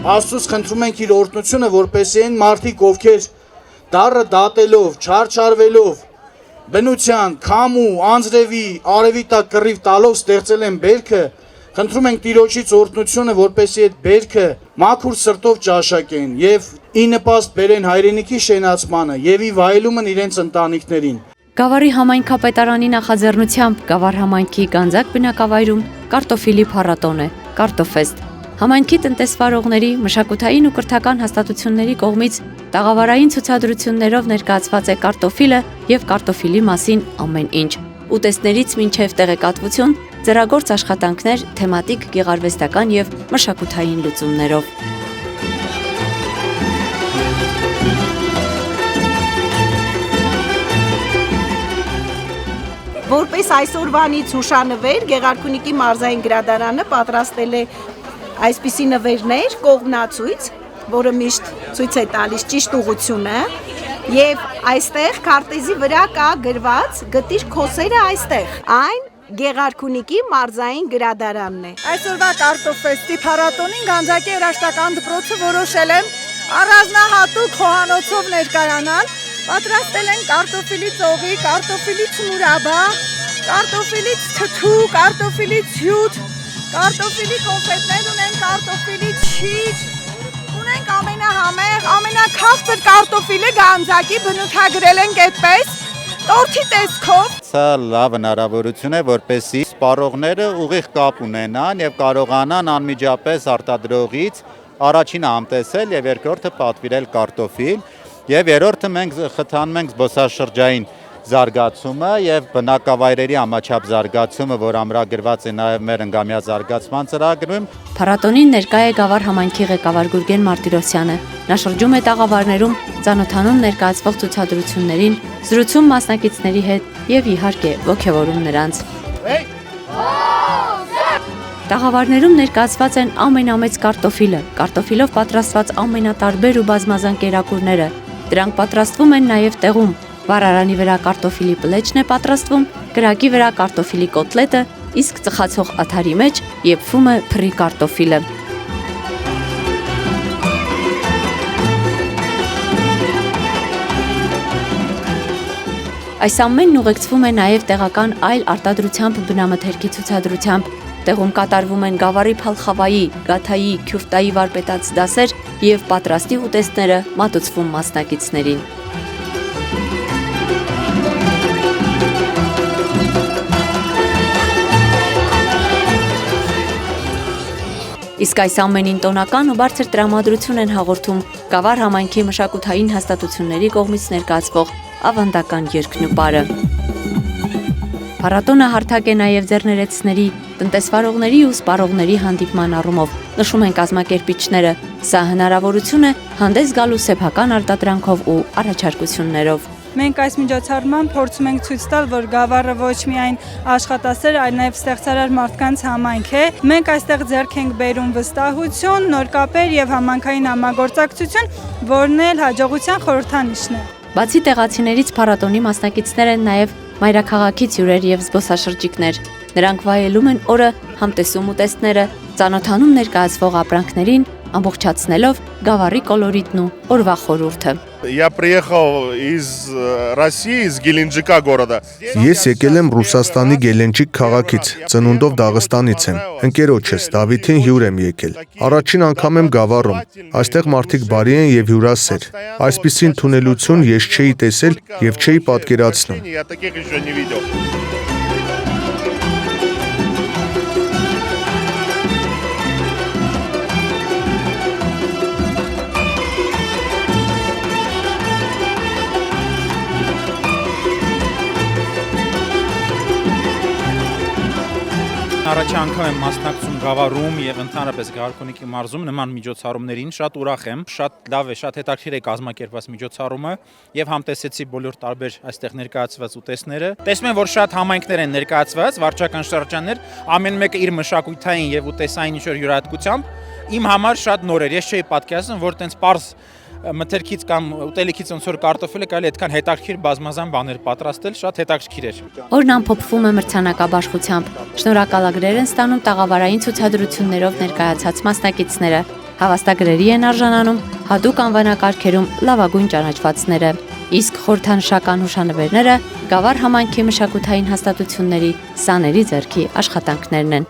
Աստծուց խնդրում ենք իր օրհնությունը, որպեսզի այն մարդիկ, ովքեր դառը դատելով, չարչարվելով, բնության, քամու, անձրևի, արևի տակ կռիվ տալով ստեղծել են բերքը, խնդրում ենք Տիրոջից օրհնությունը, որպեսզի այդ բերքը մաքուր սրտով ճաշակեն եւ ի նպաստ բերեն հայրենիքի շենացմանը եւ ի վայելումն իրենց ընտանիքներին։ Գավառի համայնքապետարանի նախաձեռնությամբ Գավառ համայնքի Գանձակ բնակավայրում կարտոֆիլի փառատոն է, Կարտոֆեստ։ Համայնքի տնտեսվարողների, մշակութային ու կրթական հաստատությունների կողմից տաղավարային ցուցադրություններով ներկայացված է կարտոֆիլը եւ կարտոֆիլի մասին ամեն ինչ։ Ուտեստներից մինչև տեղեկատվություն, ձեռագործ աշխատանքներ, թեմատիկ, գեղարվեստական եւ մշակութային լուծումներով։ Որպես այսօրվանից հուշանվեր, Գեղարքունիքի մարզային գրադարանը պատրաստել է այսպիսի նվերներ, կողմնացույց, որը միշտ ցույց է տալիս ճիշտ ուղղությունը, եւ այստեղ քարտեզի վրա կա գրված «Գտիր քո սերը այստեղ»։ Այն Գեղարքունիքի մարզային գրադարանն է։ Այսօրվա կարտոֆեստի փառատոնին Գանձակի երաժշտական դպրոցը որոշել է առանձնահատուկ խոհանոցով ներկայանալ։ Պատրաստել են կարտոֆիլի ծողի, կարտոֆիլի ծմուրաբա, կարտոֆիլից թթու, կարտոֆիլից հյութ, կարտոֆիլի կոնֆետներ ունեն, կարտոֆիլի չիչ, ունենք ամենահամեղ, ամենաքաղցր կարտոֆիլը Գանձակի բնութագրել ենք այդպես, տորթի տեսքով։ Սա լավ հնարավորություն է, որպեսզի սպառողները ուղիղ կապ ունենան եւ կարողանան անմիջապես արտադրողից առաջինը համտեսել եւ երկրորդը պատվիրել կարտոֆիլ։ Եվ երրորդը մենք խթանում ենք զբոսաշրջային զարգացումը եւ բնակավայրերի համաչափ զարգացումը, որ ամրագրված է նաեւ մեր ընկամյա զարգացման ծրագրում։ Փառատոնին ներկա է Գավառ համայնքի ղեկավար Գուրգեն Մարտիրոսյանը։ Նա շրջում է տաղավարներում, ծանոթանում ներկայացվող ցուցադրություններին, զրուցում մասնակիցների հետ եւ իհարկե ողջևորում նրանց։ Տաղավարներում ներկայացված են ամենամեծ կարտոֆիլը, կարտոֆիլով պատրաստված ամենատարբեր ու բազմազան կերակուրները։ Դրանք պատրաստվում են նաև տեղում։ Վառարանի վրա կարտոֆիլի պլեջն է պատրաստվում, կրակի վրա կարտոֆիլի կոտլետը, իսկ ծխացող աթարի մեջ եփվում է փռի կարտոֆիլը։ Այս ամենն ուղեկցվում է նաև տեղական այլ արտադրությամբ բնամթերքի ցուցադրությամբ։ Տեղում կատարվում են Գավառի փալխավայի, գաթայի, քյուֆտայի վարպետաց դասեր եւ պատրաստի ուտեստները մատուցվում մասնակիցներին։ Իսկ այս ամենին տոնական ու բարձր տրամադրություն են հաղորդում Գավառ համայնքի մշակութային հաստատությունների կողմից ներկայացվող ավանդական երգն ու պարը։ Փառատոնը հարթակ է նաև ձեռներեցների, տնտեսվարողների ու սպառողների հանդիպման առումով, նշում են կազմակերպիչները։ Սա հնարավորություն է հանդես գալու սեփական արտադրանքով ու առաջարկություններով։ Մենք այս միջոցառման փորձում ենք ցույց տալ, որ Գավառը ոչ միայն աշխատասեր, այլ նաև ստեղծարար մարդկանց համայնք է։ Մենք այստեղ ձեռք ենք բերում վստահություն, նոր կապեր եւ համայնքային համագործակցություն, որն էլ հաջողության խորհրդանիշն է։ Բացի տեղացիներից փառատոնի մասնակիցներ են նաև մայրաքաղաքից հյուրեր եւ զբոսաշրջիկներ։ Նրանք վայելում են օրը, համտեսում ուտեստները, ծանոթանում ներկայացվող ապրանքներին, ամբողջացնելով Գավառի կոլորիտն ու օրվա խորհուրդը։ Я приехал из России, из Геленджика города. Ես եկել եմ Ռուսաստանի Գելենջիկ քաղաքից, ծնունդով Դաղստանից եմ։ Ընկերոջս Դավիթին հյուր եմ եկել։ Առաջին անգամ եմ Գավառում։ Այստեղ մարդիկ բարի են եւ հյուրասեր։ Այսպիսի ընդունելություն ես չէի տեսել եւ չէի պատկերացնում։ Я таких еще не видел. Առաջի անգամ եմ մասնակցում Գավառում եւ ընդհանրապես Գեղարքունիքի մարզում նման միջոցառումներին, շատ ուրախ եմ, շատ լավ է, շատ հետաքրքիր է կազմակերպված միջոցառումը եւ համտեսեցի բոլոր տարբեր այստեղ ներկայացված ուտեստները։ Տեսնում եմ, որ շատ համայնքներ են ներկայացված, վարչական շրջաններ, ամեն մեկը իր մշակութային եւ ուտեսային ինչ-որ յուրահատկությամբ։ Իմ համար շատ նոր էր, ես չէի պատկերացնում, որ տենց պարզ մթերքից կամ ուտելիքից ոնց որ կարտոֆիլը կարելի այդքան հետաքրքիր բազմազան բաներ պատրաստել, շատ հետաքրքիր էր։ Օրն ամփոփվում է մրցանակաբաշխությամբ։ Շնորհակալագրեր են ստանում տաղավարային ցուցադրություններով ներկայացած մասնակիցները։ Հավաստագրերի են արժանանում հատուկ անվանակարգերում լավագույն ճանաչվածները, իսկ խորհրդանշական հուշանվերները Գավառ համայնքի մշակութային հաստատությունների սաների ձեռքի աշխատանքներն են։